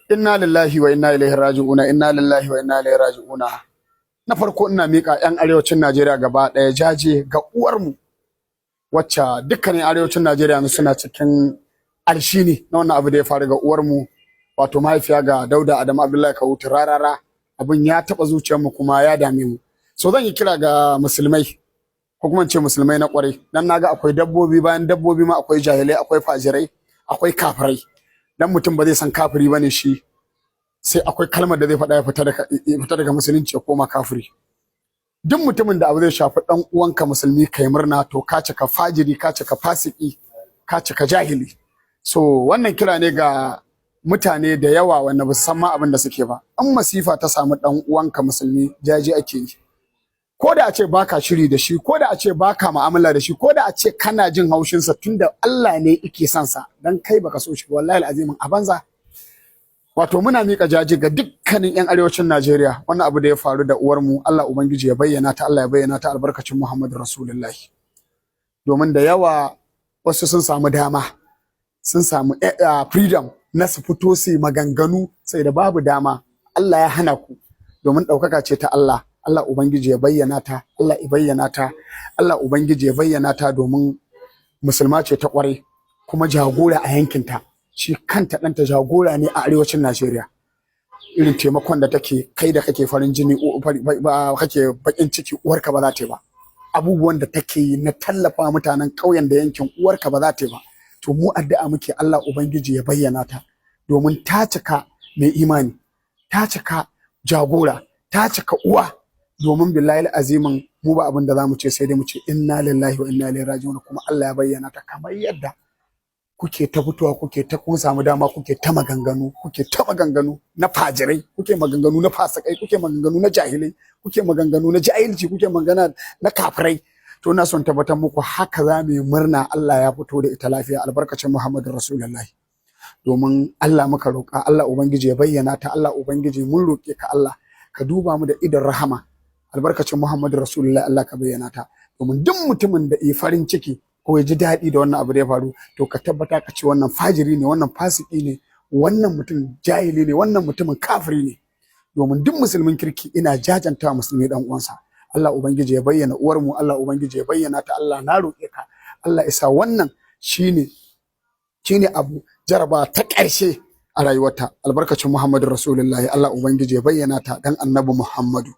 Inna lillahi wa inna ilaihi raji'una, inna lillahi wa inna ilaihi raji'una. Na farko ina mika yan arewacin Najeriya gaba ɗaya jaje ga uwarmu wacce dukkanin arewacin Najeriya suna cikin alshini na wannan abu da ya faru ga uwarmu wato mahaifiya ga Dauda Adamu Abdullahi Kawutu rarara. Abin ya taba zuciyarmu kuma ya dame mu. So zan yi kira ga musulmai ko kuma ce musulmai na kwarai dan naga akwai dabbobi bayan dabbobi ma akwai jahilai, akwai fajirai, akwai kafirai. Dan mutum ba zai san kafiri bane shi sai akwai kalmar da zai faɗa ya fita daga musulunci ya koma kafiri. Duk mutumin da abu zai shafi dan uwanka musulmi kai murna to ka cika fajiri, ka cika fasiki, ka cika jahili. So wannan kira ne ga mutane da yawa wanda ba su san ma abin da suke ba. An masifa ta samu dan uwanka musulmi jaji ake yi. Ko da a ce baka shiri da shi, ko da a ce baka mu'amala da shi, ko da a ce kana jin haushin sa tunda Allah ne yake son sa dan kai baka so shi wallahi alazimin a banza. Wato muna mika jaji ga dukkanin yan arewacin Najeriya wannan abu da ya faru da uwar mu Allah ubangiji ya bayyana ta, Allah ya bayyana ta albarkacin Muhammadu Rasulullahi. Domin da yawa wasu sun samu dama, sun samu freedom na su fito su maganganu sai da babu dama. Allah ya hana ku domin ɗaukaka ce ta Allah. Allah ubangiji ya bayyana ta, Allah ya bayyana ta, Allah ubangiji ya bayyana ta domin musulma ce ta kware kuma jagora a yankinta. Shi kanta ɗanta jagora ne a arewacin Najeriya. Irin taimakon da take kai da kake farin jini kake bakin ciki uwarka ba za ta yi ba. Abubuwan da take yi na tallafa mutanen ƙauyen da yankin uwarka ba za ta yi ba. To mu addu'a muke Allah ubangiji ya bayyana ta domin ta cika mai imani, ta cika jagora, ta cika uwa. Domin billahi azimin mu ba abin da zamu ce sai dai mu ce inna lillahi wa inna ilaihi raji'un. Kuma Allah ya bayyana ta kamar yadda kuke ta fitowa, kuke ta kun samu dama, kuke ta maganganu na fajirai, kuke maganganu na fasikai, kuke maganganu na jahilai, kuke maganganu na jahilci, kuke magana na kafirai. To na son tabbatar muku haka za mu yi murna Allah ya fito da ita lafiya albarkacin Muhammadu Rasulullahi. Domin Allah muka roƙa, Allah ubangiji ya bayyana ta, Allah ubangiji mun roƙe ka Allah ka duba mu da idan rahama albarkacin Muhammadu Rasulullahi. Allah ka bayyana ta domin duk mutumin da yi farin ciki ko ya ji daɗi da wannan abu da ya faru to ka tabbata ka ce wannan fajiri ne, wannan fasiki ne, wannan mutum jahili ne, wannan mutumin kafiri ne. Domin duk musulmin kirki ina jajanta musulmi dan uwansa. Allah ubangiji ya bayyana uwar mu, Allah ubangiji ya bayyana ta. Allah na roƙe ka Allah isa wannan shine abu jaraba ta ƙarshe a rayuwarta albarkacin Muhammadu Rasulullahi. Allah ubangiji ya bayyana ta dan annabi Muhammadu.